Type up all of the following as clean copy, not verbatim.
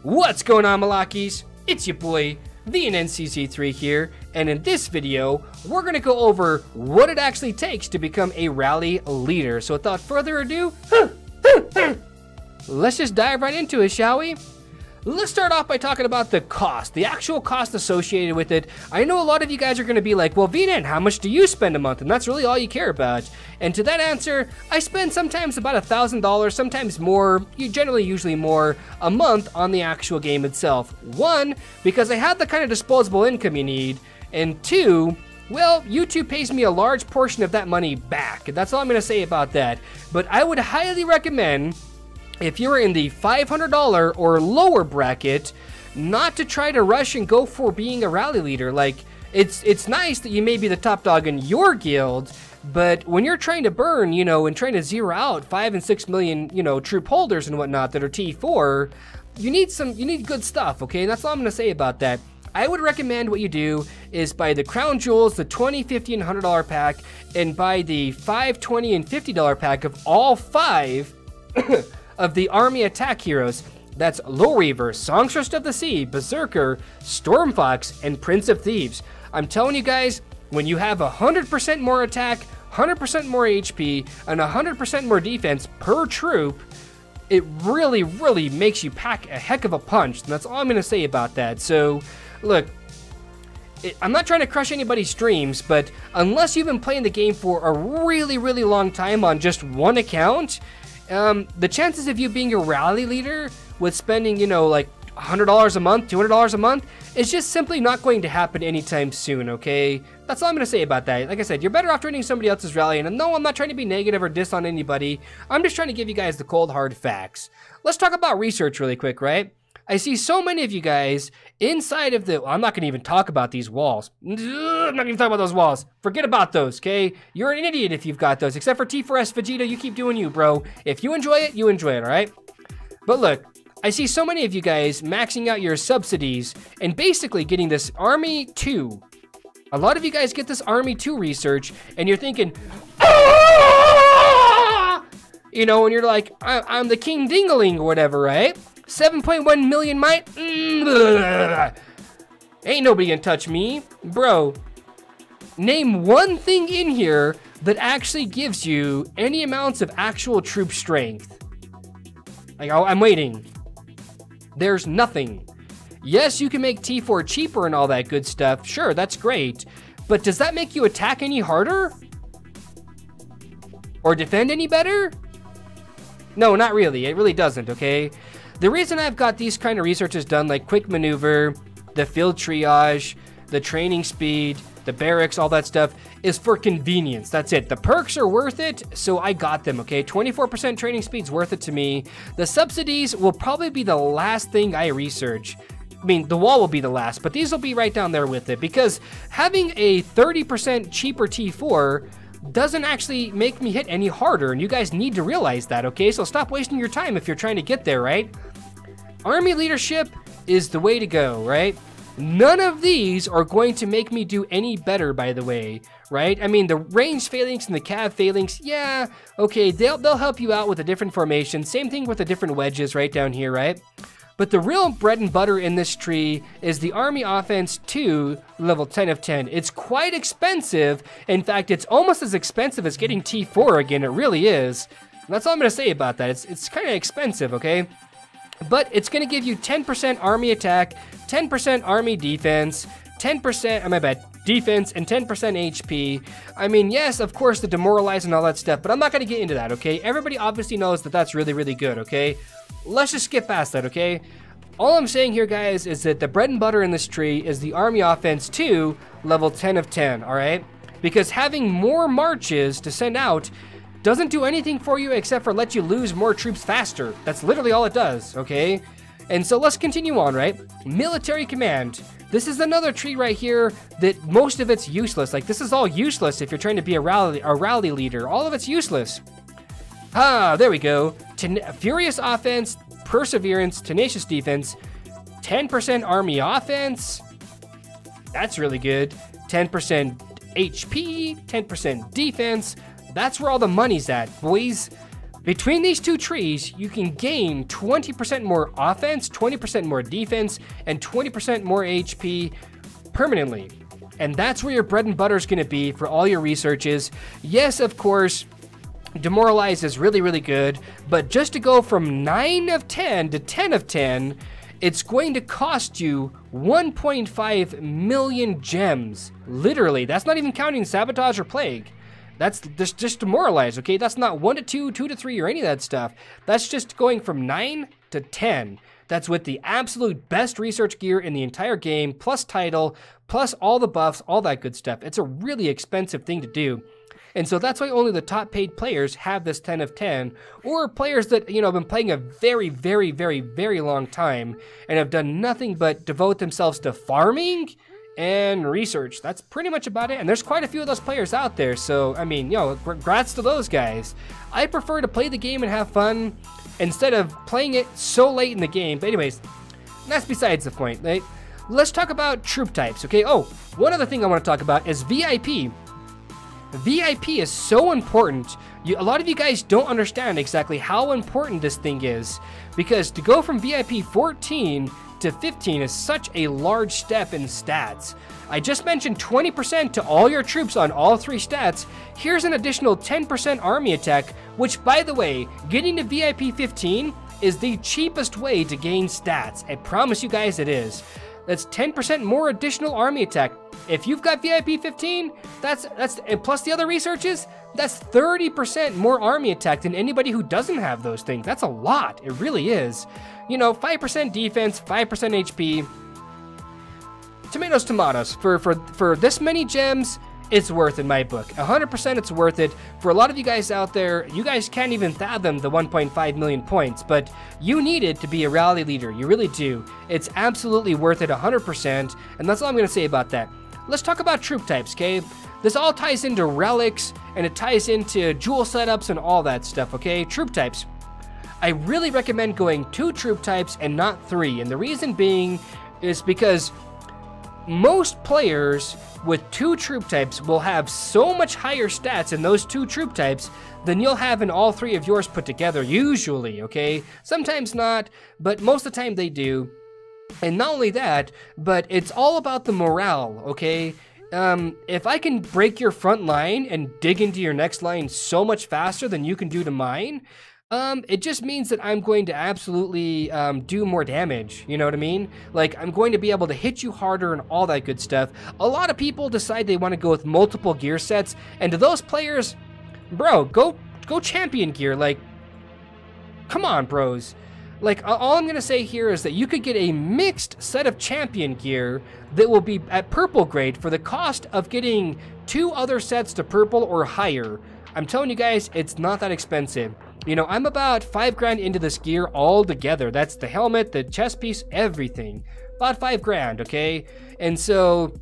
What's going on, Malakis? It's your boy, the NCC3 here, and in this video, we're gonna go over what it actually takes to become a rally leader. So without further ado, let's just dive right into it, shall we? Let's start off by talking about the cost, the actual cost associated with it. I know a lot of you guys are going to be like, well, VNN, how much do you spend a month? And that's really all you care about. And to that answer, I spend sometimes about $1,000, sometimes more, usually more, a month on the actual game itself. One, because I have the kind of disposable income you need, and two, well, YouTube pays me a large portion of that money back. That's all I'm going to say about that. But I would highly recommend, if you're in the $500 or lower bracket, not to try to rush and go for being a rally leader. Like, it's nice that you may be the top dog in your guild, but when you're trying to burn, and trying to zero out 5 and 6 million, troop holders and whatnot that are T4, you need good stuff, okay? That's all I'm gonna say about that. I would recommend what you do is buy the crown jewels, the $20, $50, and $100 pack, and buy the $5, $20, and $50 pack of all 5 of the army attack heroes. That's Lowreaver, Songstress of the Sea, Berserker, Stormfox, and Prince of Thieves. I'm telling you guys, when you have 100% more attack, 100% more HP, and 100% more defense per troop, it really, really makes you pack a heck of a punch. And that's all I'm going to say about that. So, look, I'm not trying to crush anybody's streams, but unless you've been playing the game for a really, really long time on just one account, the chances of you being a rally leader with spending, like $100 a month, $200 a month, is just simply not going to happen anytime soon, okay? That's all I'm going to say about that. Like I said, you're better off joining somebody else's rally, and no, I'm not trying to be negative or diss on anybody. I'm just trying to give you guys the cold, hard facts. Let's talk about research really quick, right? I see so many of you guys inside of the... I'm not going to even talk about these walls. I'm not going to talk about those walls. Forget about those, okay? You're an idiot if you've got those. Except for T4S Vegeta, you keep doing you, bro. If you enjoy it, you enjoy it, all right? But look, I see so many of you guys maxing out your subsidies and basically getting this Army 2. A lot of you guys get this Army 2 research, and you're thinking... Ah! And you're like, I'm the King Dingaling or whatever, right? 7.1 million might? Ain't nobody gonna touch me. Bro, name one thing in here that actually gives you any amounts of actual troop strength. Like, I'm waiting. There's nothing. Yes, you can make T4 cheaper and all that good stuff. Sure, that's great. But does that make you attack any harder? Or defend any better? No, not really. It really doesn't, okay? The reason I've got these kind of researches done, like quick maneuver, the field triage, the training speed, the barracks, all that stuff, is for convenience. That's it. The perks are worth it, so I got them, okay? 24% training speed's worth it to me. The subsidies will probably be the last thing I research. I mean, the wall will be the last, but these will be right down there with it, because having a 30% cheaper T4 doesn't actually make me hit any harder, and you guys need to realize that, okay? So stop wasting your time if you're trying to get there, right? Army leadership is the way to go, right? None of these are going to make me do any better, by the way, right? I mean, the range phalanx and the cav phalanx, yeah, okay, they'll help you out with a different formation. Same thing with the different wedges right down here, right? But the real bread and butter in this tree is the Army Offense 2, level 10 of 10. It's quite expensive. In fact, it's almost as expensive as getting T4 again. It really is. And that's all I'm going to say about that. It's kind of expensive, okay? But it's going to give you 10% Army attack, 10% Army defense, 10%, defense, and 10% HP. I mean, yes, of course, the demoralize and all that stuff, but I'm not going to get into that, okay? Everybody obviously knows that that's really, really good, okay? Let's just skip past that, okay? All I'm saying here, guys, is that the bread and butter in this tree is the Army Offense 2, level 10 of 10, all right? Because having more marches to send out doesn't do anything for you except for let you lose more troops faster. That's literally all it does, okay? And so let's continue on, right? Military command. This is another tree right here that most of it's useless. Like, this is all useless if you're trying to be a rally leader. All of it's useless. Ah, there we go. Furious offense, perseverance, tenacious defense, 10% army offense. That's really good. 10% HP, 10% defense. That's where all the money's at, boys. Between these two trees, you can gain 20% more offense, 20% more defense, and 20% more HP permanently. And that's where your bread and butter is going to be for all your researches. Yes, of course, Demoralize is really, really good, but just to go from 9 of 10 to 10 of 10, it's going to cost you 1.5 million gems. Literally, that's not even counting Sabotage or Plague. That's just Demoralize, okay? That's not 1 to 2, 2 to 3, or any of that stuff. That's just going from 9 to 10. That's with the absolute best research gear in the entire game, plus title, plus all the buffs, all that good stuff. It's a really expensive thing to do. And so that's why only the top paid players have this 10 of 10, or players that, you know, have been playing a very, very, very, very long time and have done nothing but devote themselves to farming and research. That's pretty much about it. And there's quite a few of those players out there. So, I mean, you know, congrats to those guys. I prefer to play the game and have fun instead of playing it so late in the game. But anyways, that's besides the point, right? Let's talk about troop types, okay? Oh, one other thing I want to talk about is VIP. VIP is so important. A lot of you guys don't understand exactly how important this thing is, because to go from VIP 14 to 15 is such a large step in stats. I just mentioned 20% to all your troops on all 3 stats. Here's an additional 10% army attack, which, by the way, getting to VIP 15 is the cheapest way to gain stats. I promise you guys it is. That's 10% more additional army attack. If you've got VIP 15, that's and plus the other researches, that's 30% more army attack than anybody who doesn't have those things. That's a lot. It really is. You know, 5% defense, 5% HP. Tomatoes. For this many gems, it's worth in my book. 100% it's worth it. For a lot of you guys out there, you guys can't even fathom the 1.5 million points, but you need it to be a rally leader. You really do. It's absolutely worth it 100%, and that's all I'm going to say about that. Let's talk about troop types, okay? This all ties into relics, and it ties into jewel setups and all that stuff, okay? Troop types. I really recommend going 2 troop types and not 3, and the reason being is because most players with 2 troop types will have so much higher stats in those 2 troop types than you'll have in all 3 of yours put together, usually, okay? Sometimes not, but most of the time they do. And not only that, but it's all about the morale, okay? If I can break your front line and dig into your next line so much faster than you can do to mine, it just means that I'm going to absolutely do more damage, you know what I mean? Like, I'm going to be able to hit you harder and all that good stuff. A lot of people decide they want to go with multiple gear sets, and to those players, bro, go champion gear. Like, come on, bros. Like, all I'm going to say here is that you could get a mixed set of champion gear that will be at purple grade for the cost of getting 2 other sets to purple or higher. I'm telling you guys, it's not that expensive. You know, I'm about 5 grand into this gear all together. That's the helmet, the chest piece, everything. About 5 grand, okay? And so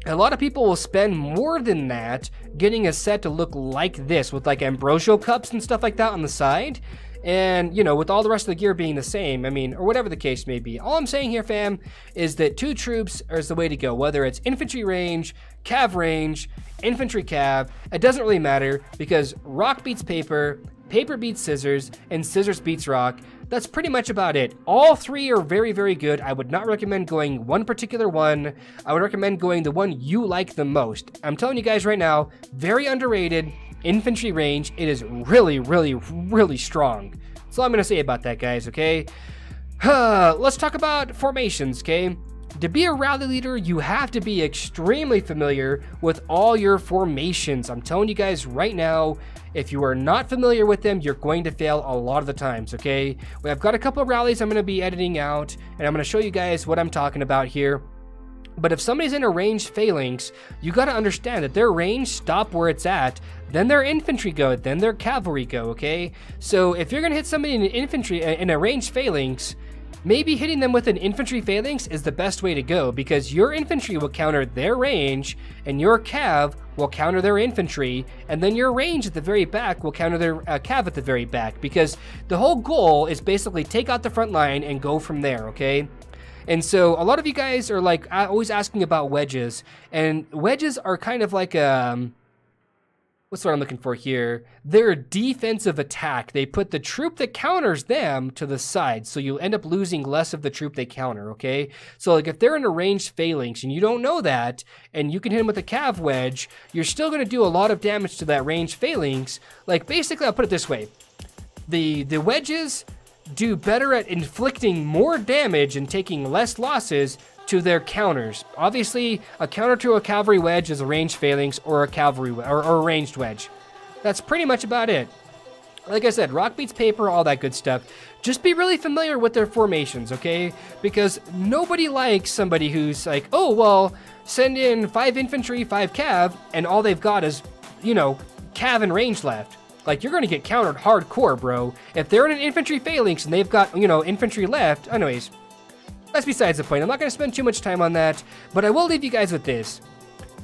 a lot of people will spend more than that getting a set to look like this with like ambrosio cups and stuff like that on the side. And, you know, with all the rest of the gear being the same, I mean, or whatever the case may be. All I'm saying here, fam, is that 2 troops is the way to go. Whether it's infantry range, cav range, infantry cav, it doesn't really matter, because rock beats paper, paper beats scissors, and scissors beats rock. That's pretty much about it. All 3 are very, very good. I would not recommend going one particular one. I would recommend going the one you like the most. I'm telling you guys right now, very underrated. Infantry range, it is really, really, really strong. That's all I'm going to say about that, guys, okay? Let's talk about formations, okay? To be a rally leader, you have to be extremely familiar with all your formations. I'm telling you guys right now, if you are not familiar with them, you're going to fail a lot of the times, okay? I've got a couple of rallies I'm going to be editing out, and I'm going to show you guys what I'm talking about here. But if somebody's in a ranged phalanx, you got to understand that their range stop where it's at, then their infantry go, then their cavalry go, okay? So if you're going to hit somebody in an infantry, in a ranged phalanx, maybe hitting them with an infantry phalanx is the best way to go, because your infantry will counter their range, and your cav will counter their infantry, and then your range at the very back will counter their cav at the very back, because the whole goal is basically take out the front line and go from there, okay? And so a lot of you guys are like always asking about wedges, and wedges are kind of like what's what I'm looking for here? Their defensive attack. They put the troop that counters them to the side, so you'll end up losing less of the troop they counter, okay? So like if they're in a ranged phalanx and you don't know that, and you can hit them with a cav wedge, you're still gonna do a lot of damage to that ranged phalanx. Like basically, I'll put it this way. The wedges do better at inflicting more damage and taking less losses to their counters. Obviously, a counter to a cavalry wedge is a ranged phalanx or a cavalry or a ranged wedge. That's pretty much about it. Like I said, rock beats paper, all that good stuff. Just be really familiar with their formations, okay? Because nobody likes somebody who's like, oh, well, send in 5 infantry, 5 cav, and all they've got is, you know, cav and range left. Like, you're gonna get countered hardcore, bro. If they're in an infantry phalanx and they've got, you know, infantry left, anyways, that's besides the point. I'm not going to spend too much time on that, but I will leave you guys with this.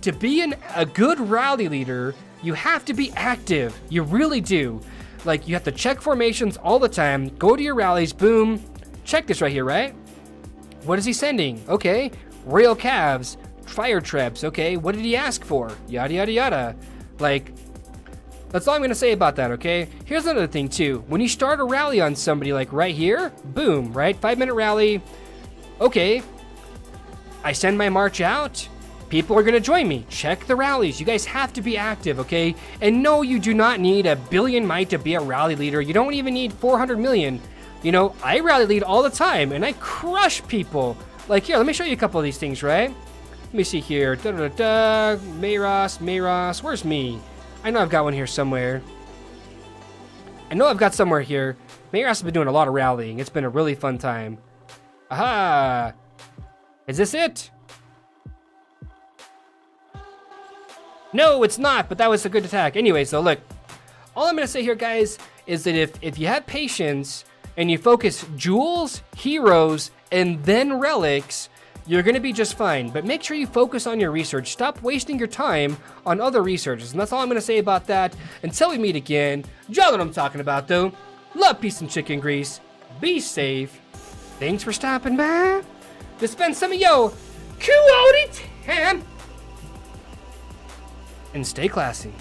To be a good rally leader, you have to be active. You really do. Like, you have to check formations all the time, go to your rallies, boom. Check this right here, right? What is he sending? Okay, rail calves, fire traps, okay. What did he ask for? Yada, yada, yada. Like, that's all I'm going to say about that, okay? Here's another thing, too. When you start a rally on somebody, like right here, boom, right? 5-minute rally. Okay, I send my march out, people are gonna join me. Check the rallies. You guys have to be active, okay? And no, you do not need 1 billion might to be a rally leader. You don't even need 400 million. You know, I rally lead all the time and I crush people. Like here, let me show you a couple of these things, right? Let me see here. Mayros, where's me? I know I've got one here somewhere. I know I've got somewhere here. Mayros has been doing a lot of rallying. It's been a really fun time. Aha! Is this it? No, it's not, but that was a good attack. Anyway, so look, all I'm gonna say here, guys, is that if you have patience and you focus jewels, heroes, and then relics, you're gonna be just fine. But make sure you focus on your research. Stop wasting your time on other researchers. And that's all I'm gonna say about that. Until we meet again, you know what I'm talking about, though. Love, peace, and chicken grease. Be safe. Thanks for stopping by to spend some of your quality time. And stay classy.